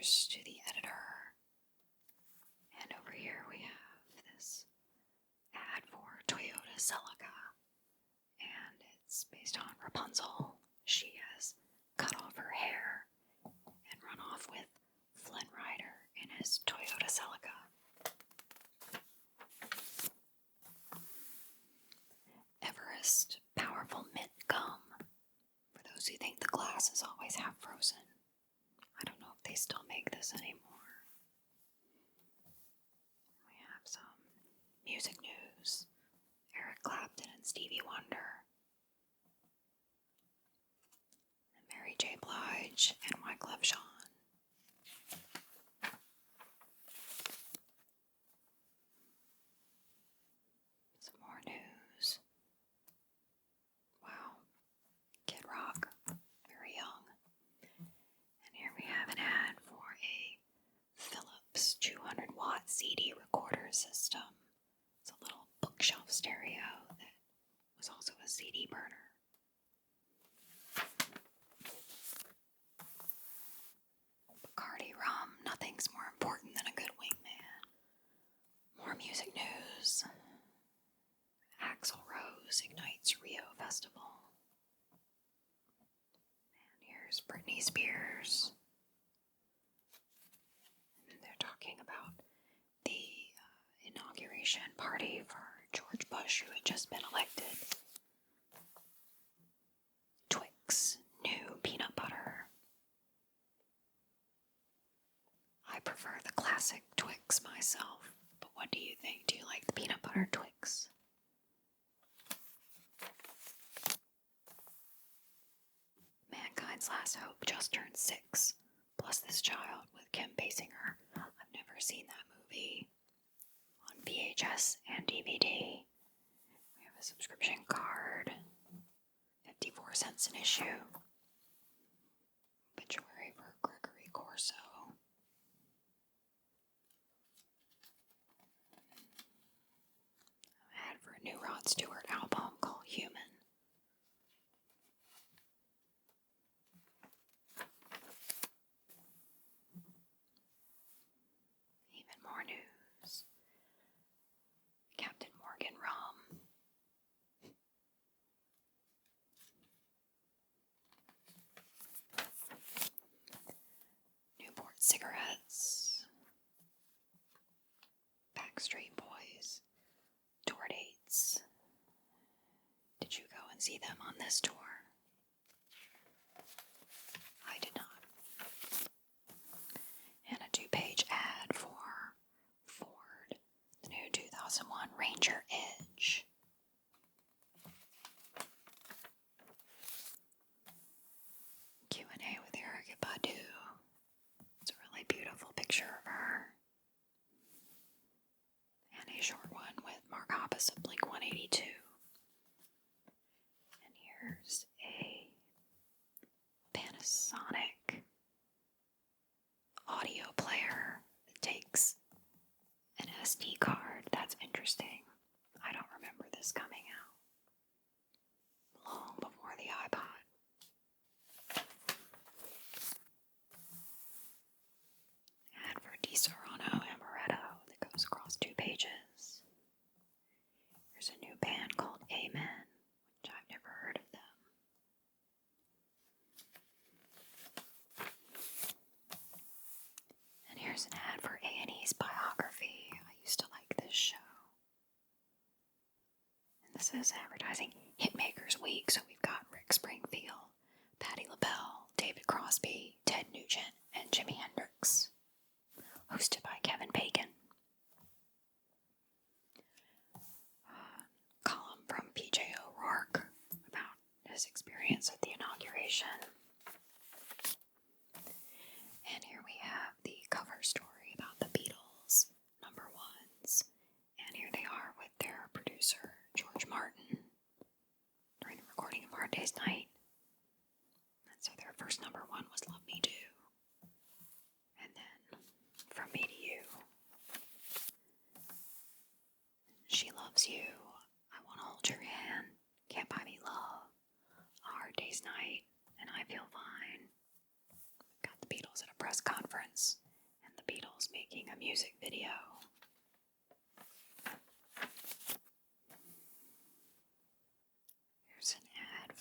Cheers to the editor. And over here we have this ad for Toyota Celica. And it's based on Rapunzel. She has cut off her hair and run off with Flynn Rider in his Toyota Celica. Everest Powerful Mint Gum. For those who think the glass is always half frozen. I don't know if they still make this anymore. We have some music news. Eric Clapton and Stevie Wonder. And Mary J. Blige and Wyclef Jean. Some more news. Wow. Kid Rock. Very young. And here we have an ad for a Philips 200-watt CD recorder system. It's a little bookshelf stereo that was also a CD burner. Bacardi rum, nothing's more important than a good wingman. More music news. Axl Rose ignites Rio Festival. And here's Britney Spears. And they're talking about the inauguration party for George Bush, who had just been elected. Twix, new peanut butter. I prefer the classic Twix myself, but what do you think? Do you like the peanut butter Twix? Mankind's Last Hope just turned 6, plus this child with Kim Basinger. I've never seen that movie. On VHS and DVD. We have a subscription card. 54 cents an issue. Obituary for Gregory Corso. Ad for a new Rod Stewart album called Human. Even more news. Captain Morgan rum. Newport cigarettes. Backstreet Boys. Tour dates. Did you go and see them on this tour? I did not. And a 2-page ad for Ford, the new 2001 Ranger Edge. Q&A with Erykah Badu. It's a really beautiful picture of her. And a short one with Mark Hoppus of Blink-182. And here's a Panasonic audio player that takes an SD card. That's interesting. I don't remember this coming out. Long before the iPod. And for Di Serrano Amaretto that goes across 2 pages. There's a new band called Amen, which I've never heard of them. And here's an ad for A&E's Biography. I used to like this show. And this is advertising Hitmakers Week, so we've got Rick Springfield, Patti LaBelle, David Crosby, Ted Nugent, and Jimi Hendrix. Hosted by Kevin Bacon. Column from P.J. O'Rourke about his experience at the inauguration. And here we have the cover story about the Beatles, #1s. And here they are with their producer, George Martin, during the recording of Hard Day's Night. And so their first #1 was Love Me Do. And then From Me to You. She Loves You. I Want to Hold Your Hand. Can't Buy Me Love. A Hard Day's Night. And I Feel Fine. Got the Beatles at a press conference conference and the Beatles making a music video. Here's an ad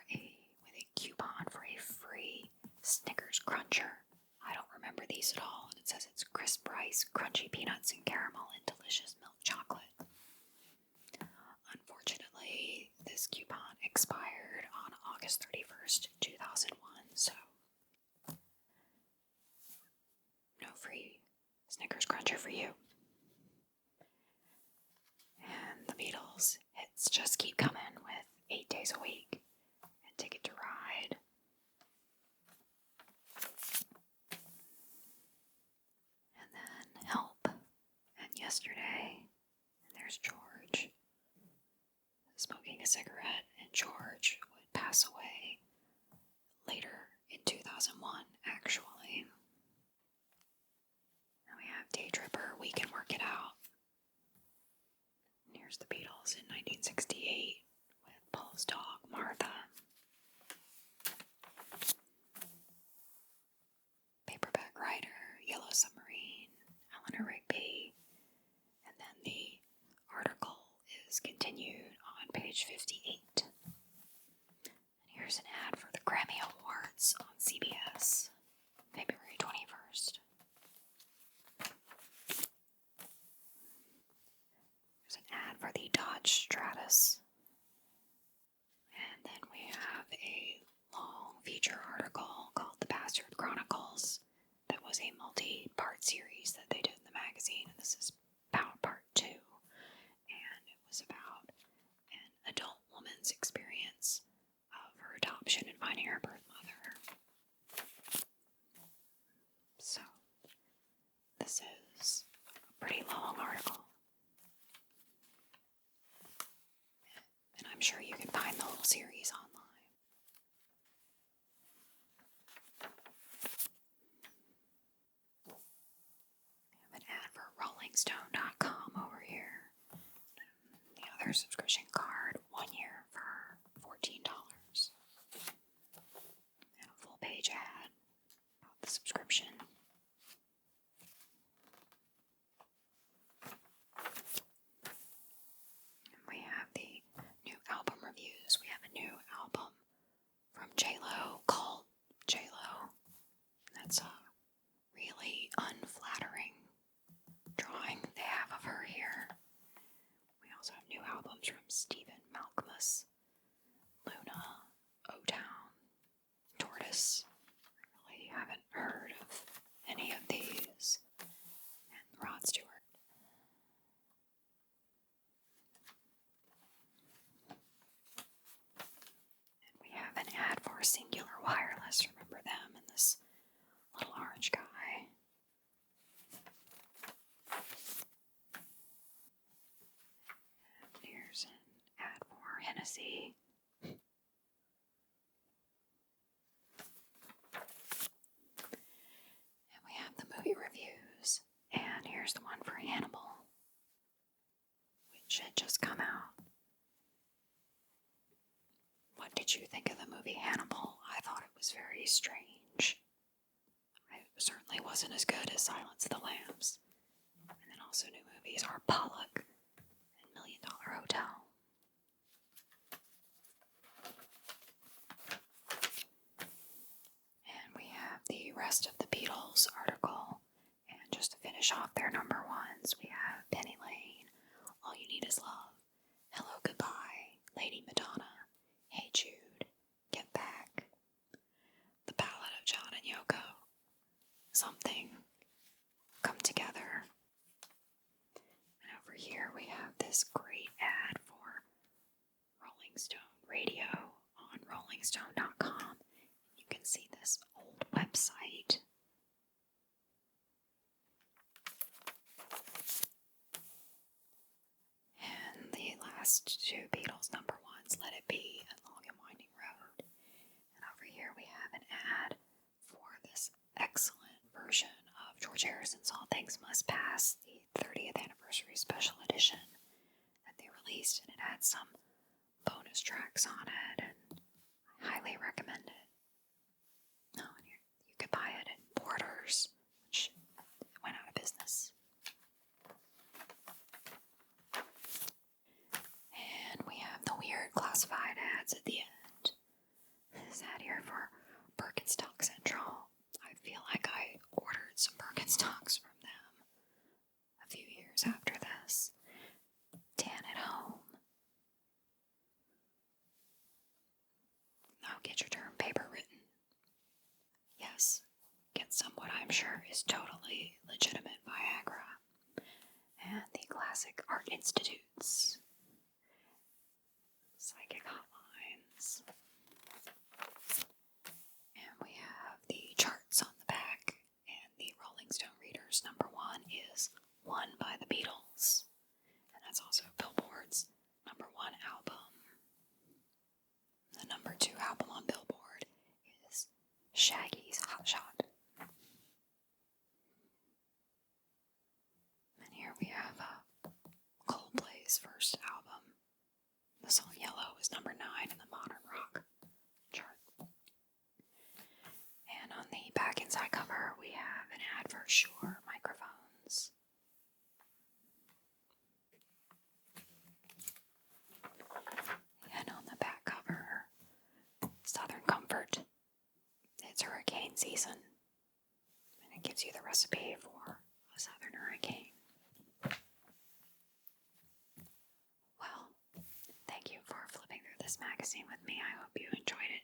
with a coupon for a free Snickers Cruncher. I don't remember these at all, and it says it's crisp rice, crunchy peanuts and caramel, and delicious milk chocolate. Unfortunately, this coupon expired on August 31st, 2001, so no free Snickers Cruncher for you. And the Beatles hits just keep coming with 8 Days a Week and Ticket to Ride. And then Help. And Yesterday. And there's George smoking a cigarette, and George would pass away later in 2001, actually. Now we have Day Tripper, We Can Work It Out. And here's the Beatles in 1968 with Paul's dog, Martha. Paperback Writer, Yellow Submarine, Eleanor Rigby. And then the article is continued on page 58. And here's an ad for the Grammy Awards on CBS, February 21st. There's an ad for the Dodge Stratus. And then we have a long feature article called The Bastard Chronicles that was a multi-part series that they did in the magazine, and this is about part 2. And it was about an adult woman's experience of her adoption and finding her birth mother. So, this is a pretty long article. And I'm sure you can find the whole series online. I have an ad for RollingStone.com over here. The other subscription card, 1 year for $14. And a full page ad about the subscription. And we have the new album reviews. We have a new album from J-Lo called J-Lo. That's a really unflattering drawing they have of her here. We also have new albums from Stephen Malkmus, Luna, O-Town, Tortoise. I really haven't heard of any of these. And Rod Stewart. And we have an ad for Singular Wireless. Remember them and this little orange guy. And here's an ad for Hennessy. And we have the movie reviews. And here's the one for Hannibal, which had just come out. What did you think of the movie Hannibal? I thought it was very strange. It certainly wasn't as good as Silence of the Lambs. And then also new movies are Pollock and $1 Million Hotel. And we have the rest of the Beatles article. And just to finish off their number ones, we have Penny Lane, All You Need Is Love, Hello Goodbye, Lady Madonna, Hey Jude, Get Back, The Ballad of John and Yoko, Something, Come Together. And over here we have this great ad for Rolling Stone Radio on RollingStone.com. You can see this old website. And the last two Beatles number ones, Let It Be and Long and Winding Road. And over here we have an ad for this excellent version of George Harrison's All Things Must Pass, the 30th anniversary special edition that they released, and it had some bonus tracks on it, and I highly recommend it. Oh, and you could buy it at Borders classified ads at the end. This ad here for Birkenstock Central. I feel like I ordered some Birkenstocks from them a few years after this. Tan at home. Now get your term paper written. Yes, get some what I'm sure is totally legitimate Viagra. And the classic art institutes. Psychic hotlines. And we have the charts on the back. And the Rolling Stone Readers number 1 is One by the Beatles. And that's also Billboard's number 1 album. The number 2 album on Billboard is Shaggy's Hot Shot. And here we have Coldplay's first album. The song Yellow is number 9 in the modern rock chart. And on the back and side cover, we have an ad for Shure microphones. And on the back cover, Southern Comfort. It's hurricane season. And it gives you the recipe for a southern hurricane. Well, thank you for flipping through this magazine with me. I hope you enjoyed it.